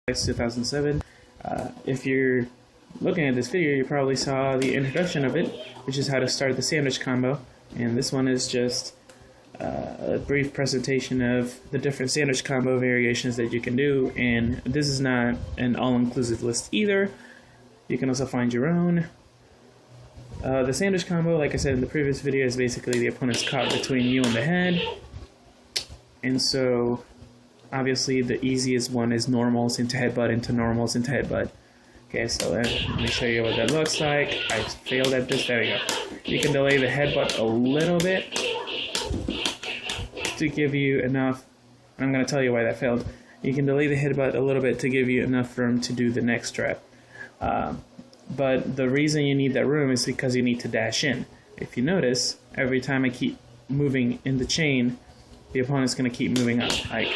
2007. If you're looking at this video, you probably saw the introduction of it, which is how to start the sandwich combo, and this one is just a brief presentation of the different sandwich combo variations that you can do. And this is not an all-inclusive list either. You can also find your own. The sandwich combo, like I said in the previous video, is basically the opponent's caught between you and the head. And so obviously the easiest one is normals into headbutt into normals into headbutt. Okay, so let me show you what that looks like. I failed at this. There we go. You can delay the headbutt a little bit to give you enough. I'm going to tell you why that failed. You can delay the headbutt a little bit to give you enough room to do the next rep. But the reason you need that room is because you need to dash in. If you notice, every time I keep moving in the chain, the opponent's going to keep moving up. Like,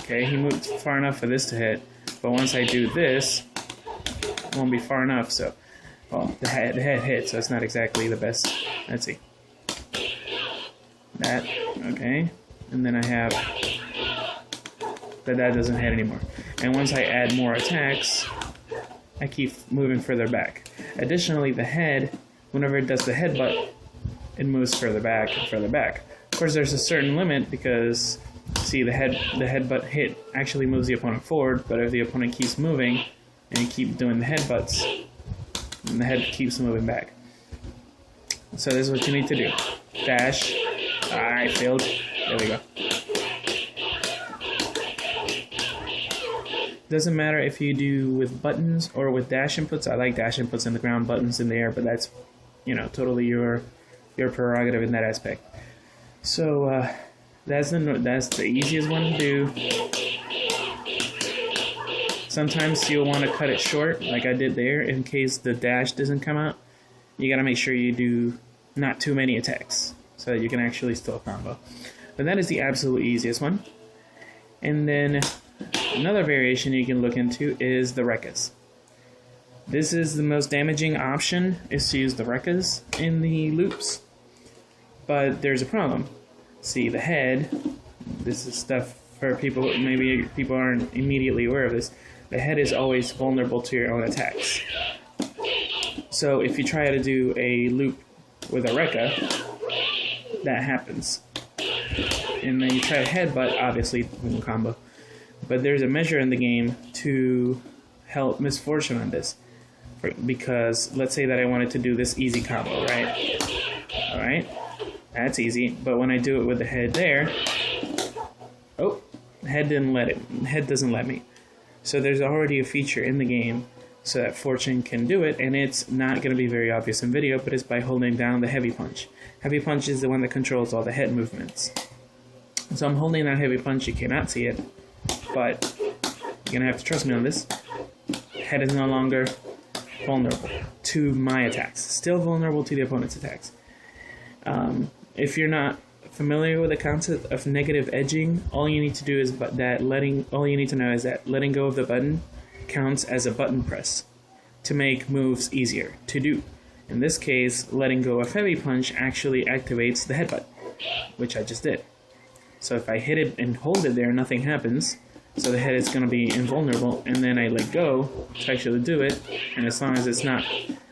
okay, he moved far enough for this to hit, but once I do this, it won't be far enough. So, well, the head hit, so it's not exactly the best. Let's see. That, okay, and then I have that doesn't hit anymore. And once I add more attacks, I keep moving further back. Additionally, the head, whenever it does the headbutt, it moves further back and further back. Of course, there's a certain limit because, see, the headbutt hit actually moves the opponent forward, but if the opponent keeps moving and you keep doing the headbutts, then the head keeps moving back. So this is what you need to do. Dash. I failed. There we go. Doesn't matter if you do with buttons or with dash inputs. I like dash inputs in the ground, buttons in the air, but that's, you know, totally your prerogative in that aspect. So that's the easiest one to do. Sometimes you'll want to cut it short, like I did there, in case the dash doesn't come out. You gotta make sure you do not too many attacks so that you can actually still combo. But that is the absolute easiest one. And then another variation you can look into is the rekkas. This is the most damaging option, is to use the rekkas in the loops. But there's a problem. See, the head, this is stuff for people, maybe people aren't immediately aware of this. The head is always vulnerable to your own attacks. So if you try to do a loop with a rekka, that happens. And then you try to headbutt, obviously, with a combo. But there's a measure in the game to help misfortune on this. Because let's say that I wanted to do this easy combo, right? Alright, that's easy. But when I do it with the head there, oh, the head didn't let it. The head doesn't let me. So there's already a feature in the game so that fortune can do it, and it's not going to be very obvious in video, but it's by holding down the heavy punch. Heavy punch is the one that controls all the head movements. So I'm holding down heavy punch. You cannot see it, but you're going to have to trust me on this. Head is no longer vulnerable to my attacks. Still vulnerable to the opponent's attacks. If you're not familiar with the concept of negative edging, all you need to do is all you need to know is that letting go of the button counts as a button press to make moves easier to do. In this case, letting go of heavy punch actually activates the headbutt, which I just did. So if I hit it and hold it there, nothing happens. So the head is going to be invulnerable, and then I let go to actually do it. And as long as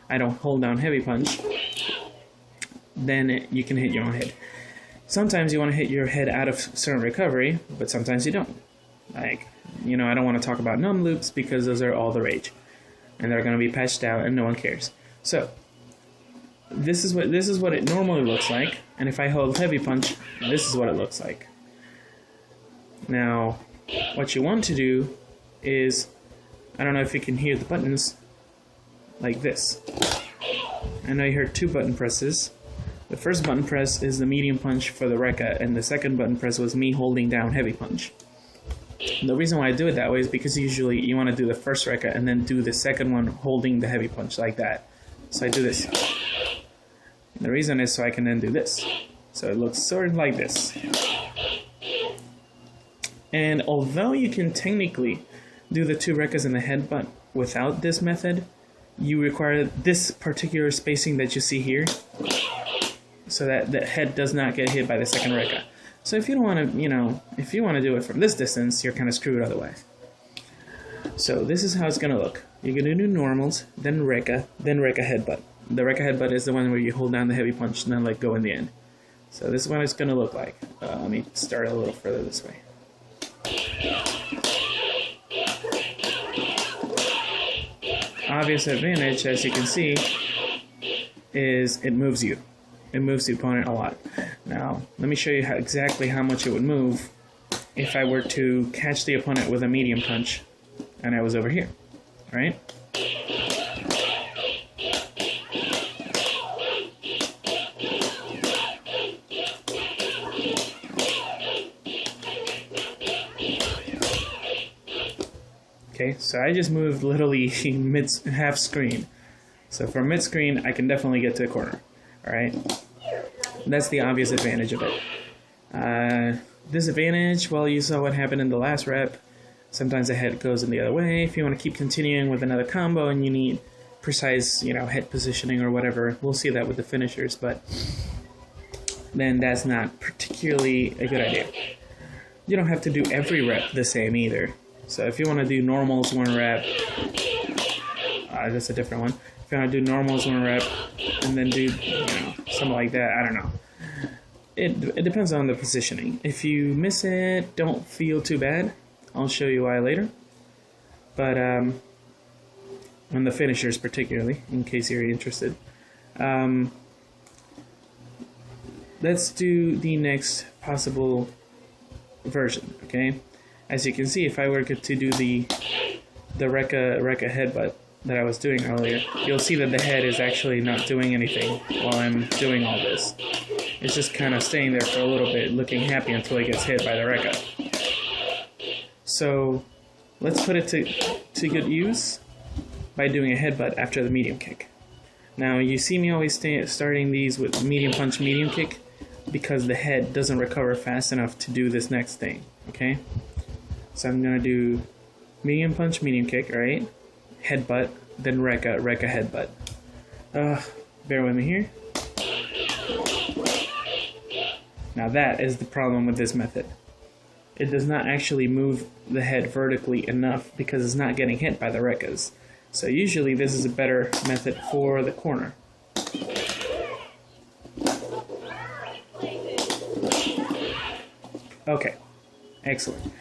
I don't hold down heavy punch, then you can hit your own head. Sometimes you want to hit your head out of certain recovery, but sometimes you don't. Like, you know, I don't want to talk about numb loops because those are all the rage, and they're going to be patched out, and no one cares. So this is what it normally looks like, and if I hold heavy punch, this is what it looks like. Now, what you want to do is, I don't know if you can hear the buttons, like this. I know you heard two button presses. The first button press is the medium punch for the rekka, and the second button press was me holding down heavy punch. And the reason why I do it that way is because usually you want to do the first rekka and then do the second one holding the heavy punch like that. So I do this. And the reason is so I can then do this. So it looks sort of like this. And although you can technically do the two rekkas and the headbutt without this method, you require this particular spacing that you see here, so that the head does not get hit by the second rekka. So if you don't want to, if you want to do it from this distance, you're kind of screwed otherwise. So this is how it's gonna look. You're gonna do normals, then rekka headbutt. The rekka headbutt is the one where you hold down the heavy punch and then let go in the end. So this is what it's gonna look like. Let me start a little further this way. Obvious advantage, as you can see, is it moves you. It moves the opponent a lot. Now, let me show you exactly how much it would move if I were to catch the opponent with a medium punch and I was over here, right? Okay, so I just moved literally half screen. So from mid screen, I can definitely get to the corner. All right, that's the obvious advantage of it. Disadvantage, well, you saw what happened in the last rep. Sometimes the head goes in the other way. If you want to keep continuing with another combo and you need precise, head positioning or whatever, we'll see that with the finishers, but then that's not particularly a good idea. You don't have to do every rep the same either. So if you want to do normals 1 rep, that's a different one. If you want to do normals 1 rep and then do, something like that, I don't know. It depends on the positioning. If you miss it, don't feel too bad. I'll show you why later. But on the finishers particularly, in case you're interested. Let's do the next possible version, okay? As you can see, if I were to do the rekka headbutt that I was doing earlier, you'll see that the head is actually not doing anything while I'm doing all this. It's just kind of staying there for a little bit, looking happy until it gets hit by the rekka. So let's put it to good use by doing a headbutt after the medium kick. Now you see me always starting these with medium punch, medium kick, because the head doesn't recover fast enough to do this next thing, okay? So I'm gonna do medium punch, medium kick, right? Headbutt, then rekka headbutt. Bear with me here. Now that is the problem with this method. It does not actually move the head vertically enough because it's not getting hit by the rekkas. So usually this is a better method for the corner. Okay, excellent.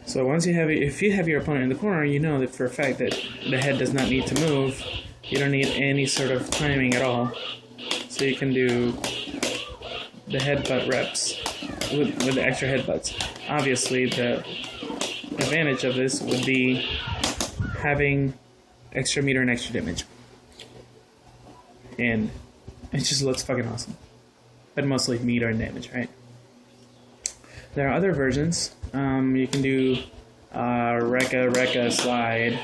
So once if you have your opponent in the corner, you know that for a fact that the head does not need to move. You don't need any sort of timing at all. So you can do the headbutt reps with the extra headbutts. Obviously, the advantage of this would be having extra meter and extra damage. And it just looks fucking awesome. But mostly meter and damage, right? There are other versions. You can do rekka slide,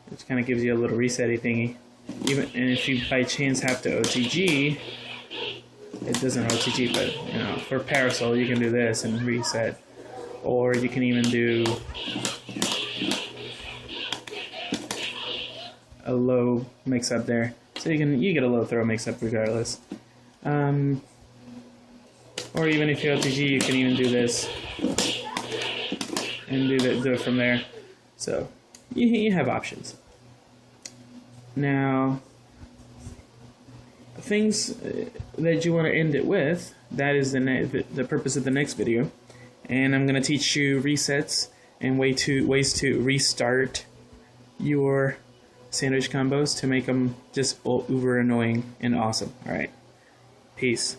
which kind of gives you a little reset-y thingy. And if you by chance have to OTG, it doesn't OTG, but for parasol you can do this and reset. Or you can even do a low mix-up there. So you get a low throw mix-up regardless. Or even if you OTG, you can even do this and do it from there. So you have options. Now, things that you want to end it with, that is the purpose of the next video. And I'm going to teach you resets and ways to restart your sandwich combos to make them just uber annoying and awesome. Alright, peace.